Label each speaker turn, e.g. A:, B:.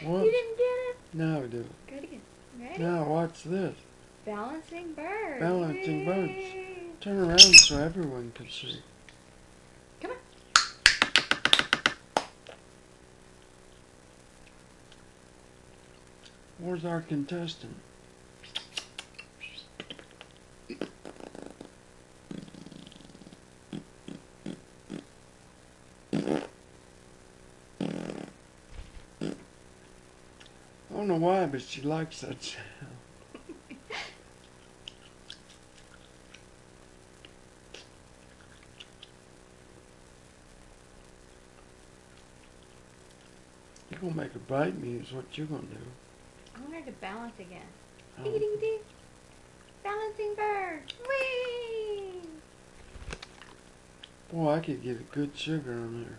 A: What?
B: You didn't get it?
A: Now do it.
B: Go again. Ready?
A: Now watch this.
B: Balancing bird.
A: Balancing birds.
B: Whee!
A: Turn around so everyone can see.
B: Come on.
A: Where's our contestant? I don't know why, but she likes that sound. You're gonna make her bite me is what you're gonna do.
B: I want her to balance again.
A: Oh.
B: Ding ding ding. Balancing bird. Whee!
A: Boy, I could get a good sugar on there.